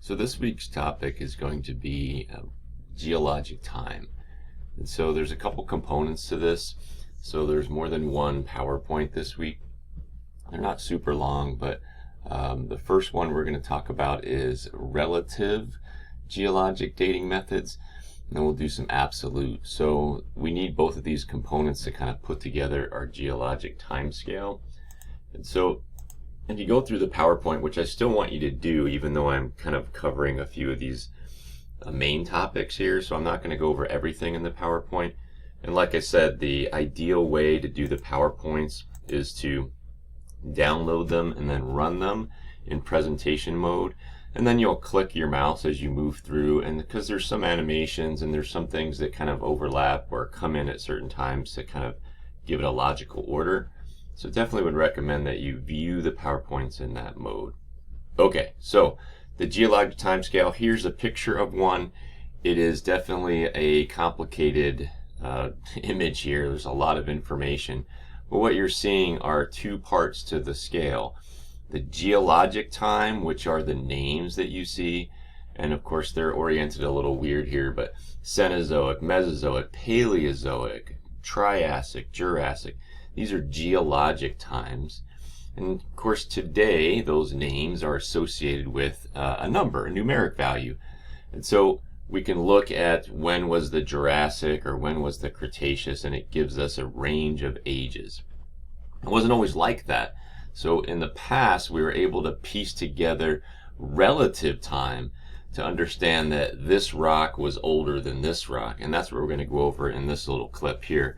So this week's topic is going to be geologic time. And so there's a couple components to this. So there's more than one PowerPoint this week. They're not super long, but the first one we're going to talk about is relative geologic dating methods. And then we'll do some absolute. So we need both of these components to kind of put together our geologic time scale. And so if you go through the PowerPoint, which I still want you to do, even though I'm kind of covering a few of these main topics here, so I'm not going to go over everything in the PowerPoint. And like I said, the ideal way to do the PowerPoints is to download them and then run them in presentation mode. And then you'll click your mouse as you move through, and because there's some animations and there's some things that kind of overlap or come in at certain times to kind of give it a logical order. So definitely would recommend that you view the PowerPoints in that mode. Okay, so the geologic timescale, here's a picture of one. It is definitely a complicated image here. There's a lot of information. But what you're seeing are two parts to the scale. The geologic time, which are the names that you see, and of course they're oriented a little weird here, but Cenozoic, Mesozoic, Paleozoic, Triassic, Jurassic. These are geologic times. And of course today those names are associated with a number, a numeric value. And so we can look at when was the Jurassic or when was the Cretaceous, and it gives us a range of ages. It wasn't always like that. So in the past we were able to piece together relative time to understand that this rock was older than this rock, and that's what we're going to go over in this little clip here.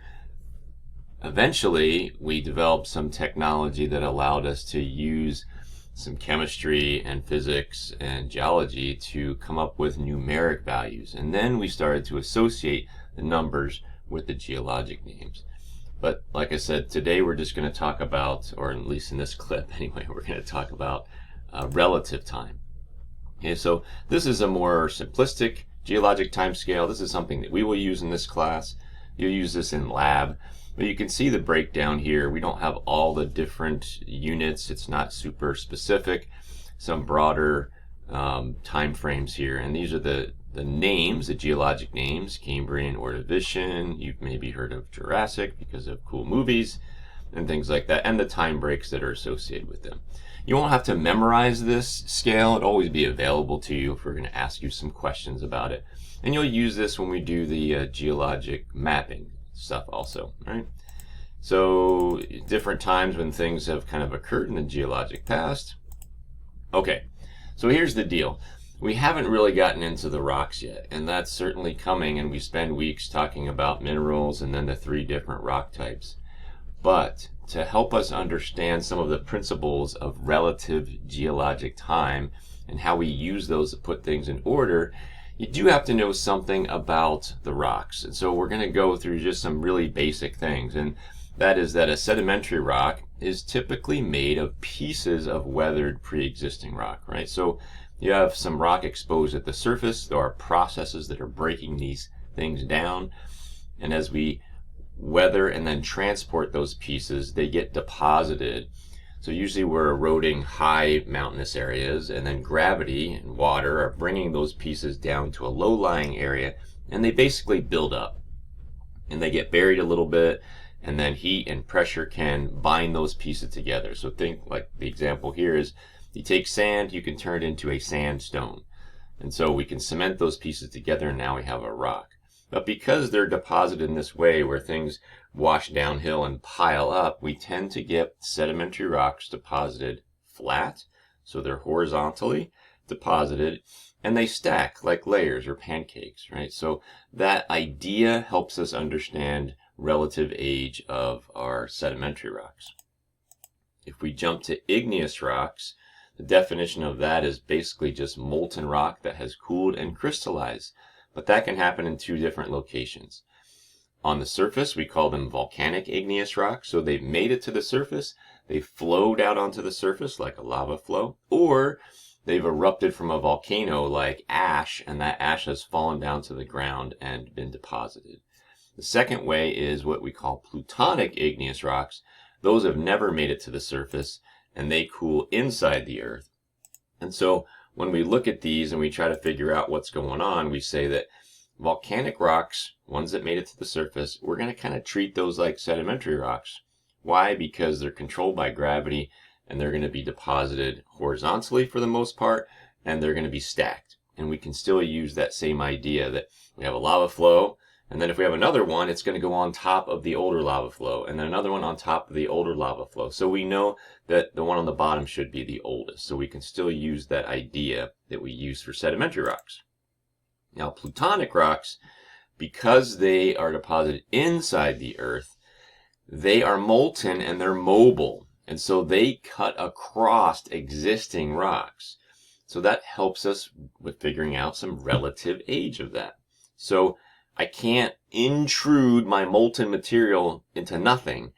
Eventually, we developed some technology that allowed us to use some chemistry and physics and geology to come up with numeric values. And then we started to associate the numbers with the geologic names. But like I said, today we're just going to talk about, or at least in this clip anyway, we're going to talk about relative time. Okay, so this is a more simplistic geologic time scale. This is something that we will use in this class. You'll use this in lab. But you can see the breakdown here. We don't have all the different units. It's not super specific. Some broader time frames here. And these are the names, the geologic names, Cambrian, Ordovician. You've maybe heard of Jurassic because of cool movies and things like that, and the time breaks that are associated with them. You won't have to memorize this scale. It'll always be available to you if we're going to ask you some questions about it. And you'll use this when we do the geologic mapping stuff also, right? So different times when things have kind of occurred in the geologic past. Okay, so here's the deal. We haven't really gotten into the rocks yet, and that's certainly coming, and we spend weeks talking about minerals and then the three different rock types. But to help us understand some of the principles of relative geologic time and how we use those to put things in order, you do have to know something about the rocks. And so we're going to go through just some really basic things. And that is that a sedimentary rock is typically made of pieces of weathered pre-existing rock, right? So you have some rock exposed at the surface. There are processes that are breaking these things down. And as we weather and then transport those pieces, they get deposited. So usually we're eroding high mountainous areas, and then gravity and water are bringing those pieces down to a low-lying area, and they basically build up. And they get buried a little bit, and then heat and pressure can bind those pieces together. So think like the example here is you take sand, you can turn it into a sandstone. And so we can cement those pieces together, and now we have a rock. But because they're deposited in this way where things wash downhill and pile up, we tend to get sedimentary rocks deposited flat, so they're horizontally deposited, and they stack like layers or pancakes, right? So that idea helps us understand relative age of our sedimentary rocks. If we jump to igneous rocks, the definition of that is basically just molten rock that has cooled and crystallized. But that can happen in two different locations. On the surface, we call them volcanic igneous rocks. So they've made it to the surface, they flowed out onto the surface like a lava flow, or they've erupted from a volcano like ash, and that ash has fallen down to the ground and been deposited. The second way is what we call plutonic igneous rocks. Those have never made it to the surface, and they cool inside the earth. And so when we look at these and we try to figure out what's going on, we say that volcanic rocks, ones that made it to the surface, we're going to kind of treat those like sedimentary rocks. Why? Because they're controlled by gravity and they're going to be deposited horizontally for the most part, and they're going to be stacked. And we can still use that same idea that we have a lava flow, and then if we have another one, it's going to go on top of the older lava flow, and then another one on top of the older lava flow. So we know that the one on the bottom should be the oldest. So we can still use that idea that we use for sedimentary rocks. Now, plutonic rocks, because they are deposited inside the earth, they are molten and they're mobile. And so they cut across existing rocks. So that helps us with figuring out some relative age of that. So I can't intrude my molten material into nothing.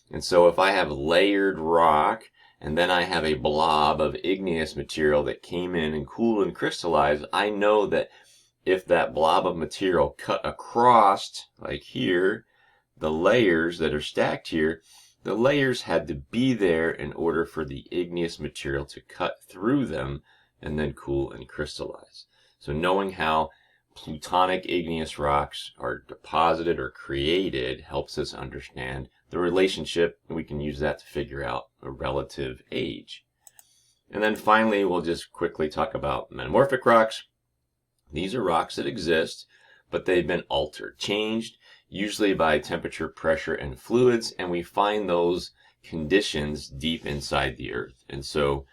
And so if I have layered rock and then I have a blob of igneous material that came in and cooled and crystallized, I know that if that blob of material cut across, like here, the layers that are stacked here, the layers had to be there in order for the igneous material to cut through them and then cool and crystallize. So knowing how plutonic igneous rocks are deposited or created helps us understand the relationship, and we can use that to figure out a relative age. And then finally, we'll just quickly talk about metamorphic rocks. These are rocks that exist, but they've been altered, changed, usually by temperature, pressure, and fluids, and we find those conditions deep inside the earth. And so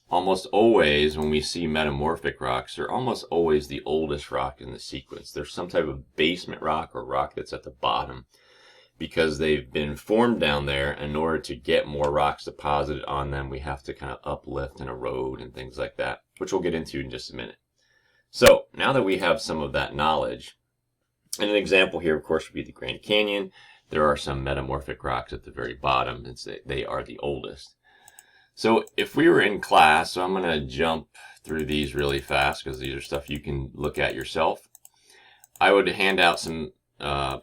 almost always when we see metamorphic rocks, they're almost always the oldest rock in the sequence. There's some type of basement rock or rock that's at the bottom because they've been formed down there. In order to get more rocks deposited on them, we have to kind of uplift and erode and things like that, which we'll get into in just a minute. So now that we have some of that knowledge, and an example here, of course, would be the Grand Canyon. There are some metamorphic rocks at the very bottom, and they are the oldest. So if we were in class, so I'm going to jump through these really fast because these are stuff you can look at yourself. I would hand out some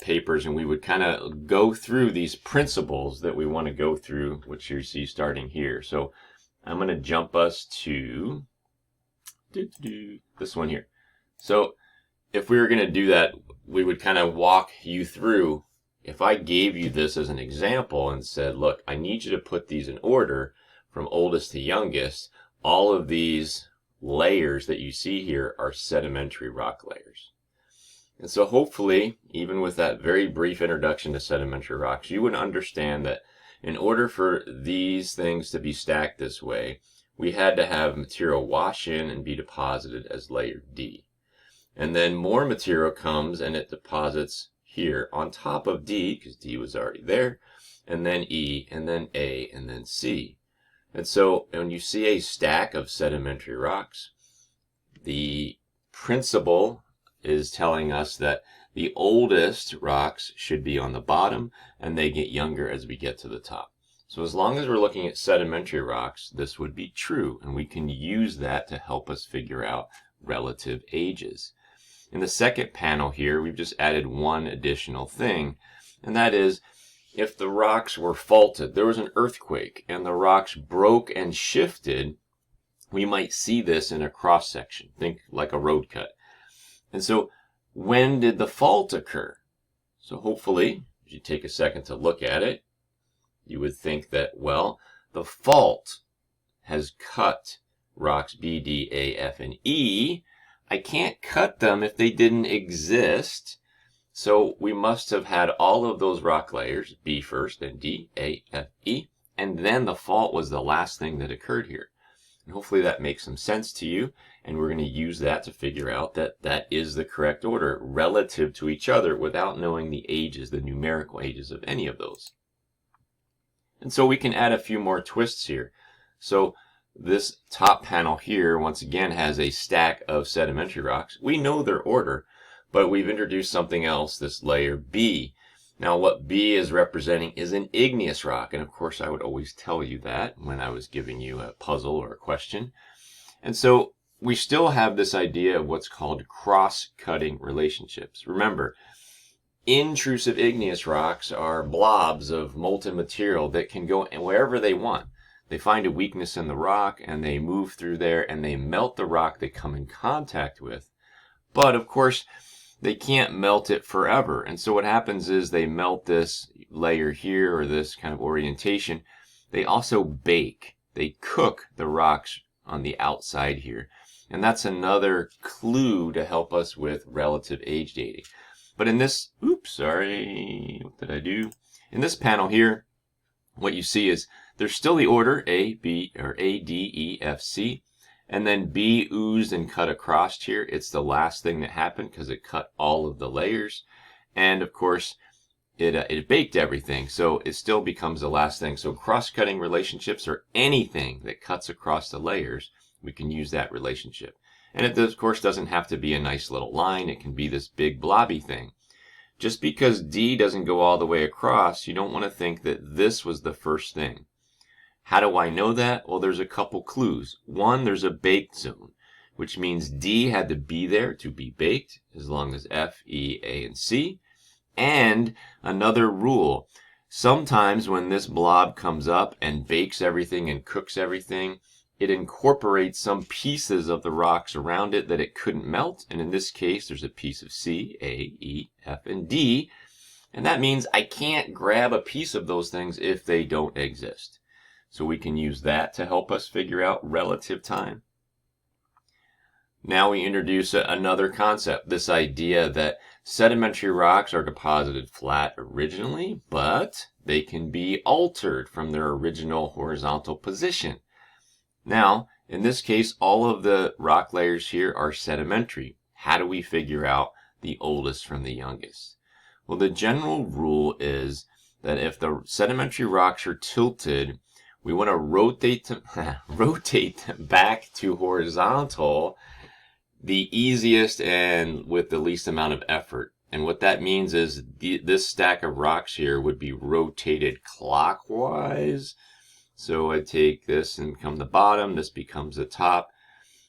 papers and we would kind of go through these principles that we want to go through, which you see starting here. So I'm going to jump us to this one here. So if we were going to do that, we would kind of walk you through. If I gave you this as an example and said, look, I need you to put these in order from oldest to youngest, all of these layers that you see here are sedimentary rock layers. And so hopefully, even with that very brief introduction to sedimentary rocks, you would understand that in order for these things to be stacked this way, we had to have material wash in and be deposited as layer D. And then more material comes and it deposits here on top of D, because D was already there, and then E, and then A, and then C. And so when you see a stack of sedimentary rocks, the principle is telling us that the oldest rocks should be on the bottom and they get younger as we get to the top. So as long as we're looking at sedimentary rocks, this would be true, and we can use that to help us figure out relative ages. In the second panel here, we've just added one additional thing, and that is if the rocks were faulted, there was an earthquake, and the rocks broke and shifted, we might see this in a cross section. Think like a road cut. And so when did the fault occur? So hopefully, if you take a second to look at it, you would think that, well, the fault has cut rocks B, D, A, F, and E. I can't cut them if they didn't exist. So we must have had all of those rock layers, B first, then D, A, F, E, and then the fault was the last thing that occurred here. And hopefully that makes some sense to you, and we're going to use that to figure out that that is the correct order relative to each other without knowing the ages, the numerical ages of any of those. And so we can add a few more twists here. So this top panel here, once again, has a stack of sedimentary rocks. We know their order, but we've introduced something else, this layer B. Now what B is representing is an igneous rock, and of course I would always tell you that when I was giving you a puzzle or a question. And so we still have this idea of what's called cross-cutting relationships. Remember, intrusive igneous rocks are blobs of molten material that can go wherever they want. They find a weakness in the rock and they move through there and they melt the rock they come in contact with. But of course, they can't melt it forever. And so what happens is they melt this layer here, or this kind of orientation. They also bake. They cook the rocks on the outside here. And that's another clue to help us with relative age dating. But in this, oops, sorry, what did I do? In this panel here, what you see is there's still the order A, B, or A, D, E, F, C. And then B oozed and cut across here. It's the last thing that happened because it cut all of the layers. And of course, it baked everything. So it still becomes the last thing. So cross-cutting relationships, or anything that cuts across the layers, we can use that relationship. And it, of course, doesn't have to be a nice little line. It can be this big blobby thing. Just because D doesn't go all the way across, you don't want to think that this was the first thing. How do I know that? Well, there's a couple clues. One, there's a baked zone, which means D had to be there to be baked, as long as F, E, A, and C. And another rule, sometimes when this blob comes up and bakes everything and cooks everything, it incorporates some pieces of the rocks around it that it couldn't melt. And in this case, there's a piece of C, A, E, F, and D. And that means I can't grab a piece of those things if they don't exist. So we can use that to help us figure out relative time. Now we introduce another concept, this idea that sedimentary rocks are deposited flat originally, but they can be altered from their original horizontal position. Now, in this case, all of the rock layers here are sedimentary. How do we figure out the oldest from the youngest? Well, the general rule is that if the sedimentary rocks are tilted, we want to rotate them back to horizontal, the easiest and with the least amount of effort. And what that means is this stack of rocks here would be rotated clockwise. So I take this and become the bottom, this becomes the top.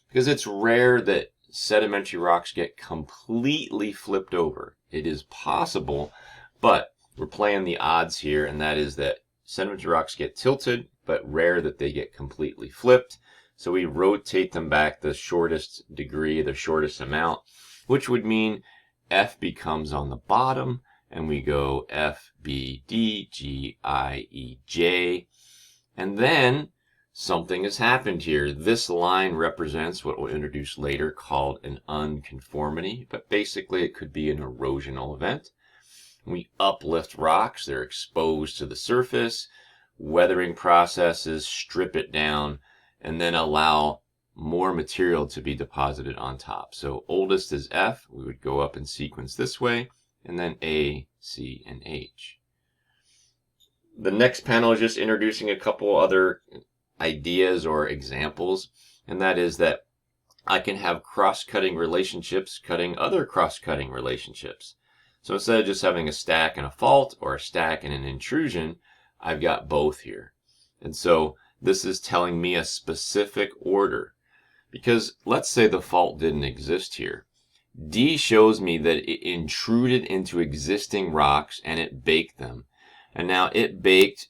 Because it's rare that sedimentary rocks get completely flipped over. It is possible, but we're playing the odds here, and that is that sedimentary rocks get tilted, but rare that they get completely flipped. So we rotate them back the shortest degree, the shortest amount, which would mean F becomes on the bottom, and we go F, B, D, G, I, E, J. And then something has happened here. This line represents what we'll introduce later called an unconformity, but basically it could be an erosional event. We uplift rocks, they're exposed to the surface. Weathering processes strip it down and then allow more material to be deposited on top. So oldest is F, we would go up in sequence this way, and then A, C, and H. The next panel is just introducing a couple other ideas or examples, and that is that I can have cross-cutting relationships cutting other cross-cutting relationships. So instead of just having a stack and a fault, or a stack and an intrusion, I've got both here. And so this is telling me a specific order. Because let's say the fault didn't exist here. D shows me that it intruded into existing rocks and it baked them. And now it baked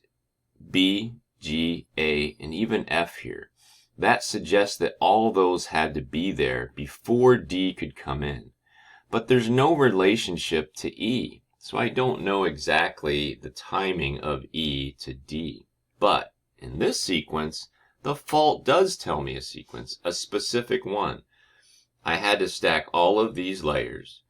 B, G, A, and even F here. That suggests that all those had to be there before D could come in. But there's no relationship to E. So I don't know exactly the timing of E to D. But in this sequence, the fault does tell me a sequence, a specific one. I had to stack all of these layers.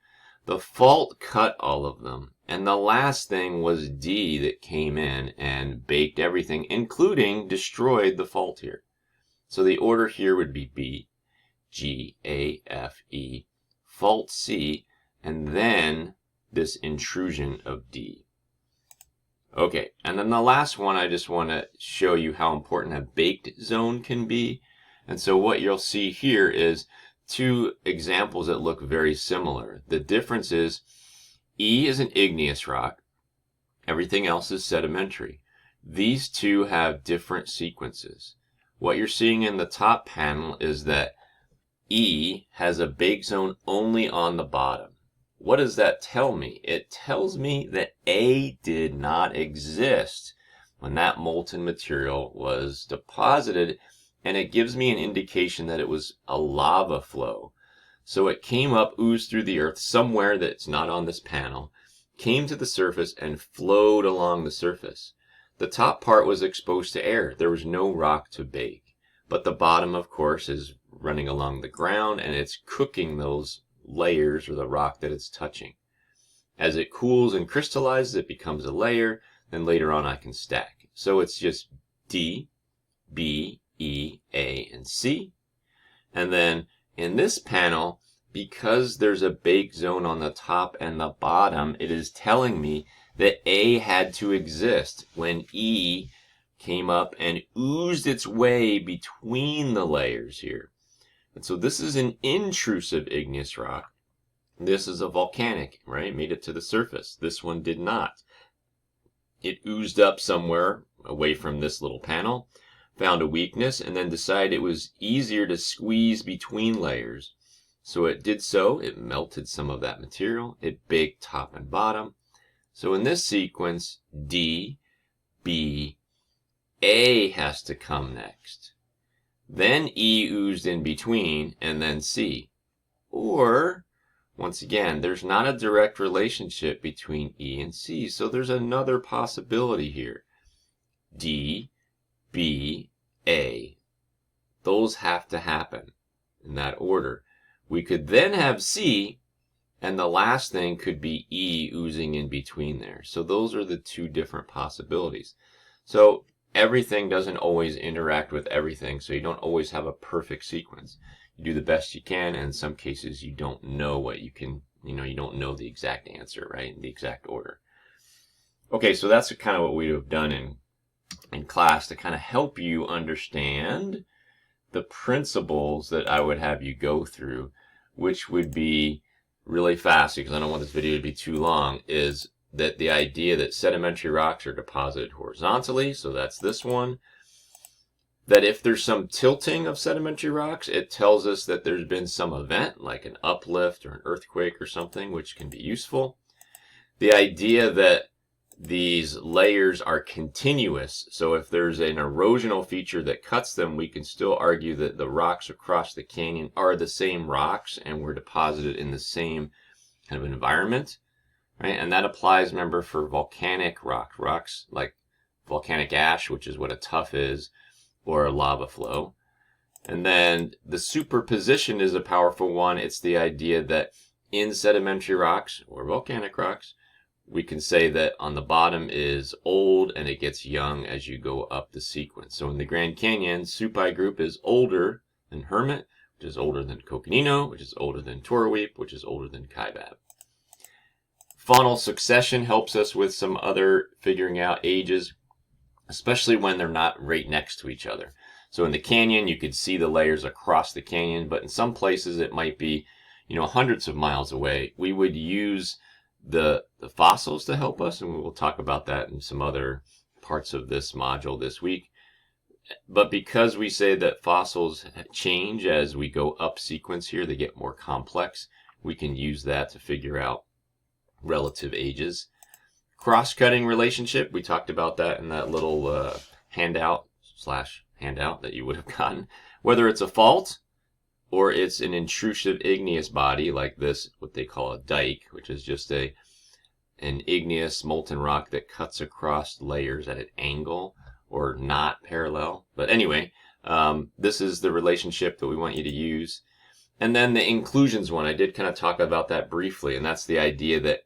The fault cut all of them. And the last thing was D that came in and baked everything, including destroyed the fault here. So the order here would be B, G, A, F, E, fault C, and then this intrusion of D. Okay, and then the last one, I just want to show you how important a baked zone can be. And so what you'll see here is two examples that look very similar. The difference is E is an igneous rock. Everything else is sedimentary. These two have different sequences. What you're seeing in the top panel is that E has a bake zone only on the bottom. What does that tell me? It tells me that A did not exist when that molten material was deposited, and it gives me an indication that it was a lava flow. So it came up, oozed through the earth somewhere that's not on this panel, came to the surface and flowed along the surface. The top part was exposed to air. There was no rock to bake. But the bottom, of course, is running along the ground, and it's cooking those layers or the rock that it's touching. As it cools and crystallizes, it becomes a layer. Then later on I can stack. So it's just D, B, E, A, and C. And then in this panel, because there's a bake zone on the top and the bottom, it is telling me that A had to exist when E came up and oozed its way between the layers here. And so this is an intrusive igneous rock. This is a volcanic, right? Made it to the surface. This one did not. It oozed up somewhere away from this little panel, found a weakness, and then decided it was easier to squeeze between layers. So it did so. It melted some of that material. It baked top and bottom. So in this sequence, D, B, A has to come next. Then E oozed in between, and then C. Or, once again, there's not a direct relationship between E and C, so there's another possibility here. D, B, A. Those have to happen in that order. We could then have C, and the last thing could be E oozing in between there. So those are the two different possibilities. So everything doesn't always interact with everything, so you don't always have a perfect sequence. You do the best you can, and in some cases you don't know what you can, you don't know the exact answer, right? The exact order. Okay, so that's kind of what we have done in class to kind of help you understand the principles that I would have you go through, which would be really fast, because I don't want this video to be too long, is that the idea that sedimentary rocks are deposited horizontally, so that's this one. That if there's some tilting of sedimentary rocks, it tells us that there's been some event, like an uplift or an earthquake or something, which can be useful. The idea that these layers are continuous, so if there's an erosional feature that cuts them, we can still argue that the rocks across the canyon are the same rocks and were deposited in the same kind of environment, right? And that applies, remember, for volcanic rocks like volcanic ash, which is what a tuff is, or a lava flow. And then the superposition is a powerful one. It's the idea that in sedimentary rocks or volcanic rocks, we can say that on the bottom is old and it gets young as you go up the sequence. So in the Grand Canyon, Supai group is older than Hermit, which is older than Coconino, which is older than Toroweap, which is older than Kaibab. Faunal succession helps us with some other figuring out ages, especially when they're not right next to each other. So in the canyon, you could see the layers across the canyon, but in some places it might be, hundreds of miles away. We would use the fossils to help us, and we will talk about that in some other parts of this module this week. But because we say that fossils change as we go up sequence here, they get more complex, we can use that to figure out relative ages. Cross-cutting relationship, we talked about that in that little handout that you would have gotten. Whether it's a fault or it's an intrusive igneous body like this, what they call a dike, which is just an igneous molten rock that cuts across layers at an angle or not parallel. But anyway, this is the relationship that we want you to use. And then the inclusions one, I did kind of talk about that briefly, and that's the idea that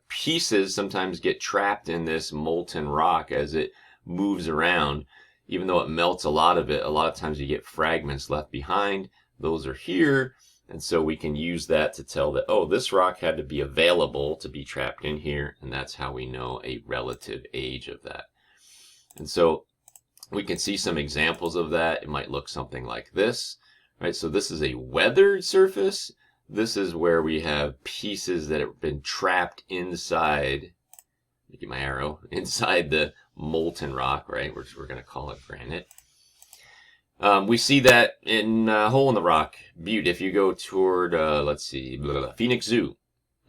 pieces sometimes get trapped in this molten rock as it moves around. Even though it melts a lot of it, a lot of times you get fragments left behind. Those are here, and so we can use that to tell that, oh, this rock had to be available to be trapped in here, and that's how we know a relative age of that. And so we can see some examples of that. It might look something like this, right? So this is a weathered surface. This is where we have pieces that have been trapped inside, let me get my arrow, inside the molten rock, right? We're going to call it granite. We see that in Hole in the Rock Butte. If you go toward, Phoenix Zoo,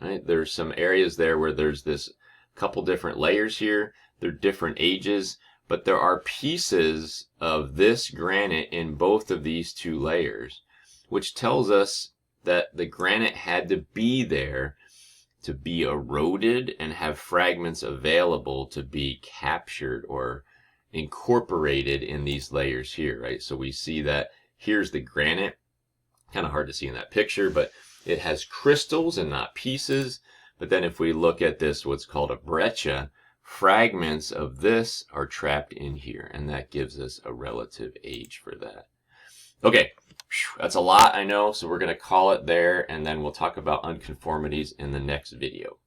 right? There's some areas there where there's this couple different layers here. They're different ages. but there are pieces of this granite in both of these two layers, which tells us that the granite had to be there to be eroded and have fragments available to be captured or incorporated in these layers here, right? So we see that here's the granite, kind of hard to see in that picture, but it has crystals and not pieces. But then if we look at this, what's called a breccia, fragments of this are trapped in here, and that gives us a relative age for that. Okay, that's a lot, I know, so we're going to call it there, and then we'll talk about unconformities in the next video.